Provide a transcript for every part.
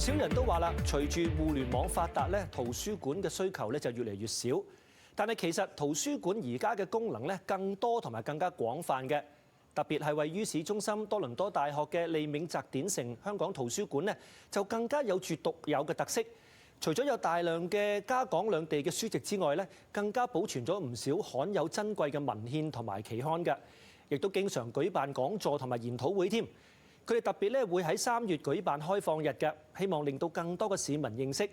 少人都話啦，隨住互聯網發達咧，圖書館嘅需求咧就越嚟越少。但係其實圖書館而家嘅功能咧更多同埋更加廣泛嘅，特別係位於市中心多倫多大學嘅利銘澤典城香港圖書館咧，就更加有住獨有嘅特色。除咗有大量嘅家港兩地嘅書籍之外咧，更加保存咗唔少罕有珍貴嘅文獻同埋期刊嘅，亦都經常舉辦講座同埋研討會添。佢哋特別咧會喺3月舉辦開放日嘅，希望令到更多嘅市民認識。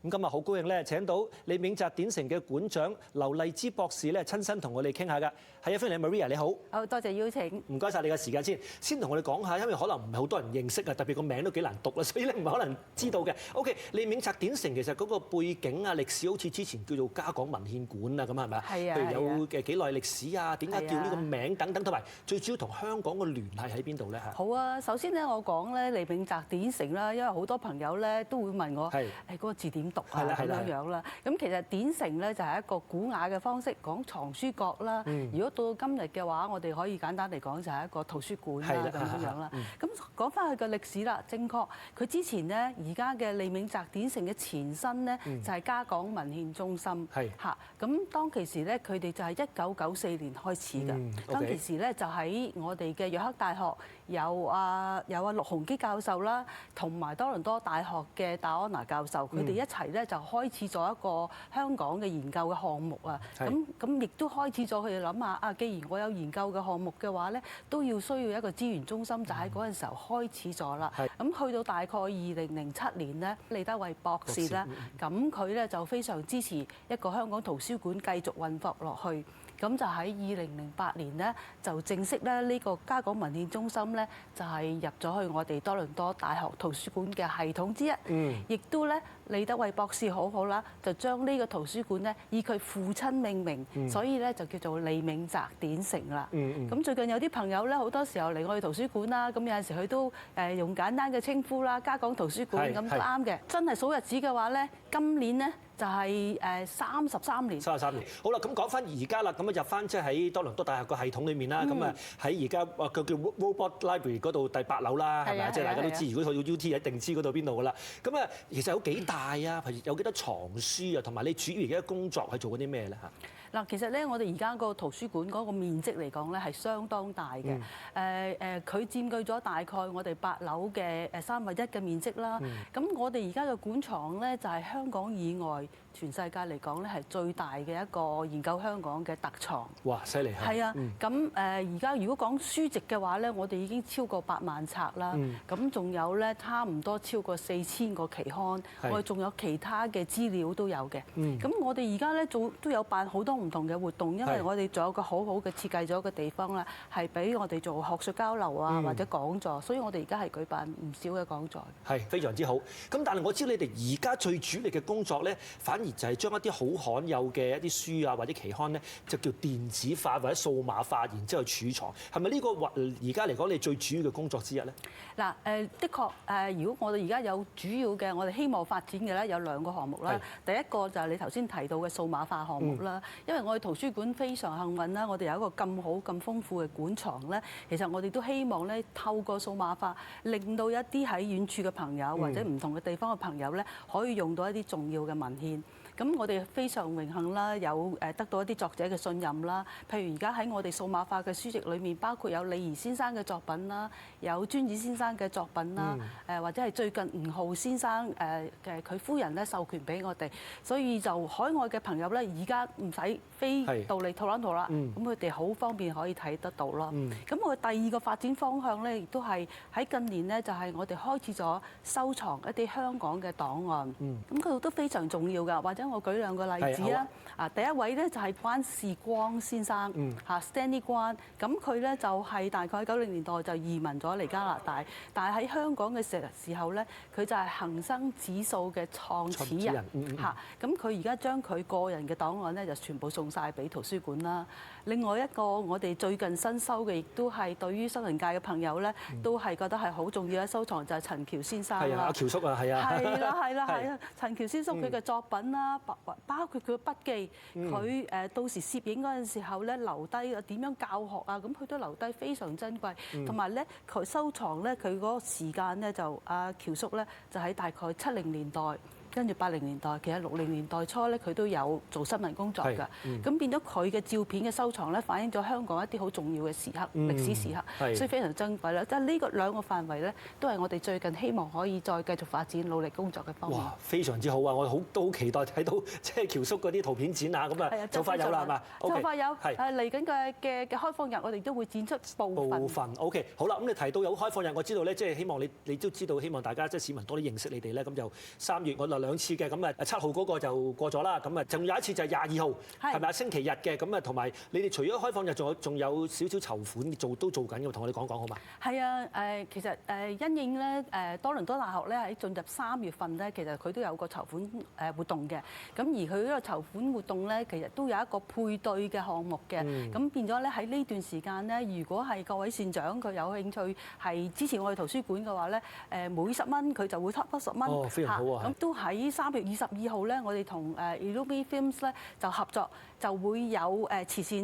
咁今日好高興咧請到利銘澤典城嘅館長劉麗芝博士咧親身同我哋傾下㗎。係啊，歡迎你 Maria， 你好。好，多謝邀請。唔該晒你嘅時間先同我哋講下，因為可能唔係好多人認識啊，特別個名都幾難讀啦，所以咧唔係可能知道嘅。OK， 利銘澤典城其實嗰個背景啊、歷史好似之前叫做家港文獻館啊，咁係咪啊？係啊。譬如有幾耐歷史啊？點解叫呢個名等等，同埋最主要同香港嘅聯繫喺邊度咧？好啊，首先咧我講咧利銘澤典城啦，因為好多朋友咧都會問我誒嗰個字點讀啊咁樣啦。咁其實典城咧就係一個古雅嘅方式講藏書閣啦。如果到今日嘅話，我哋可以簡單嚟講就係一個圖書館啦咁樣啦。咁講翻佢嘅歷史啦，正確佢之前咧而家嘅利銘澤典城嘅前身咧就係家港文獻中心嚇。咁當其時咧佢哋就係1994年開始嘅。當其時咧就喺我哋嘅約克大學有阿陸鴻基教授啦，同埋多倫多大學嘅戴安娜教授，佢哋一齊咧就開始咗一個香港嘅研究嘅項目啊。咁亦都開始咗佢哋諗下啊，既然我有研究嘅項目嘅話咧，都要需要一個資源中心，就喺嗰陣時候開始咗啦。咁去到大概2007年咧，利德惠博士咧，咁佢咧就非常支持一個香港圖書館繼續運作落去。咁就喺2008年咧，就正式咧呢個家港文獻中心咧，就係入咗去我哋多倫多大學圖書館嘅系統之一。亦都咧，利德惠博士好啦，就將呢個圖書館咧以佢父親命名，所以咧就叫做利銘澤典城啦。咁最近有啲朋友咧，好多時候嚟我哋圖書館啦，咁有陣時佢都用簡單嘅稱呼啦，家港圖書館咁都啱嘅。真係數日子嘅話咧，今年咧，就係33年。33年。好啦，咁講翻而家啦，咁啊入翻即係喺多倫多大學個系統裏面啦，咁啊喺而家佢叫 Robot Library 嗰度第8樓啦，係咪啊？即係大家都知，如果去到 UT 一定知嗰度邊度噶啦。咁啊，其實有幾大啊？有幾多藏書啊？同埋你主要而家工作係做緊啲咩咧？嚇？嗱，其實咧，我哋而家個圖書館嗰個面積嚟講咧，係相當大嘅。佢佔據咗大概我哋8樓嘅1/3嘅面積啦。咁我哋而家嘅館藏咧，就係香港以外全世界嚟講咧，係最大嘅一個研究香港嘅特藏。哇！犀利係啊。咁而家如果講書籍嘅話咧，我哋已經超過8萬冊啦。咁仲有咧，差唔多超過4000個期刊。我哋仲有其他嘅資料都有嘅。咁我哋而家咧都有辦好多唔同嘅活動，因為我哋仲有個好好嘅設計咗嘅地方啦，係俾我哋做學術交流啊，或者講座，所以我哋而家係舉辦唔少嘅講座。係非常之好。咁但係我知你哋而家最主力嘅工作咧，反而就係將一啲好罕有嘅一啲書啊或者期刊咧，就叫電子化或者數碼化，然之後儲藏。係咪呢個而家嚟講你最主要嘅工作之一咧？嗱，的確如果我哋而家有主要嘅，我哋希望發展嘅咧有2個項目啦。第一個就係你頭先提到嘅數碼化項目啦，因為我哋圖書館非常幸運啦，我哋有一個咁好咁豐富嘅館藏咧，其實我哋都希望咧透過數碼化，令到一啲喺遠處嘅朋友或者唔同嘅地方嘅朋友咧，可以用到一啲重要嘅文獻。咁我哋非常榮幸啦，有得到一啲作者嘅信任啦。譬如而家喺我哋數碼化嘅書籍裏面，包括有李怡先生嘅作品啦，有尊子先生嘅作品啦，或者係最近吳浩先生佢夫人咧授權俾我哋，所以就海外嘅朋友咧，而家唔使飛到嚟多倫多啦，咁佢哋好方便可以睇得到咯。咁我哋第2個發展方向咧，亦都係喺近年咧，就係我哋開始咗收藏一啲香港嘅檔案。咁嗰度都非常重要㗎，或者我舉2個例子啦。第一位咧就係關士光先生，Stanley 關。咁佢咧就係大概90年代就移民咗嚟加拿大，但係喺香港嘅時候咧，佢就係恒生指數嘅創始人。咁佢而家將佢個人嘅檔案咧就全部送晒俾圖書館啦。另外一個我哋最近新收嘅，亦都係對於新聞界嘅朋友咧，都係覺得係好重要嘅收藏，就係陳橋先生啦。阿橋叔啊，係啊。係啦。陳橋先生佢嘅作品啦。啦，包括佢嘅筆記，佢到時攝影嗰陣時候咧留低點樣教學啊，咁佢都留低非常珍貴。同埋咧佢收藏咧佢嗰個時間咧就阿喬叔咧就喺大概70年代。跟住80年代，其實60年代初咧，佢都有做新聞工作㗎。咁變咗佢嘅照片嘅收藏咧，反映咗香港一啲好重要嘅時刻、歷史時刻，所以非常珍貴啦。即係呢個兩個範圍咧，都係我哋最近希望可以再繼續發展、努力工作嘅方面。哇，非常之好啊！我都好期待睇到即係喬叔嗰啲圖片展啊，咁啊就快有啦，係嘛？就快有。係嚟緊嘅開放日，我哋都會展出部分。OK， 好啦，咁你提到有開放日，我知道咧，即係希望你都知道，希望大家即係市民多啲認識你哋咧。咁就3月我2次嘅，咁啊7號嗰個就過咗啦。咁啊，仲有一次就係22號，係咪啊？星期日嘅。咁啊，同埋你哋除咗開放日，仲有少少籌款都做緊嘅，同我哋講講好嘛？係啊，其實因應咧多倫多大學咧喺進入3月份咧，其實佢都有個籌款活動嘅。咁而佢呢個籌款活動咧，其實都有一個配對嘅項目嘅。咁變咗咧喺呢段時間咧，如果係各位善長佢有興趣係支持我哋圖書館嘅話咧，每10蚊佢就會得10蚊。哦，非常好啊！咁都喺3月22號咧，我哋同Illumi Films 咧就合作，就會有慈善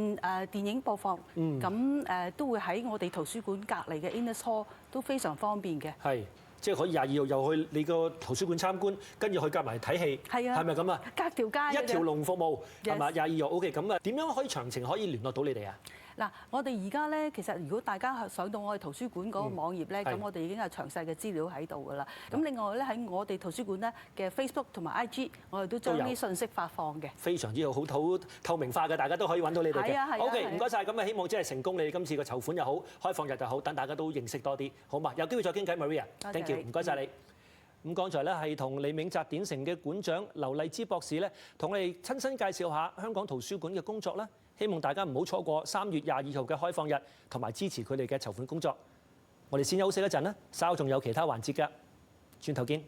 電影播放。咁都會喺我哋圖書館隔離嘅 Innes Hall 都非常方便嘅。係，即係可以22號又去你個圖書館參觀，跟住去夾埋睇戲。係啊，係咪咁啊？隔條街。一條龍服務係嘛？22號 OK， 咁啊點樣可以詳情可以聯絡到你哋啊？嗱，我哋而家咧，其實如果大家上到我哋圖書館嗰個網頁咧，咁我哋已經有詳細嘅資料喺度㗎啦。咁另外咧喺我哋圖書館咧嘅 Facebook 同埋 IG，我哋都將啲信息發放嘅。非常之好透明化嘅，大家都可以揾到你哋嘅。係啊係啊。OK， 唔該晒。咁啊希望即係成功，你哋今次嘅籌款又好，開放日又好，等大家都認識多啲，好嘛？有機會再傾偈 ，Maria。Thank you， 唔該晒你。咁剛才咧係同李銘澤典城嘅館長劉麗芝博士咧，同我哋親身介紹下香港圖書館嘅工作啦。希望大家唔好錯過3月22號嘅開放日，同埋支持佢哋嘅籌款工作。我哋先休息一陣啦，稍後仲有其他環節㗎，轉頭見。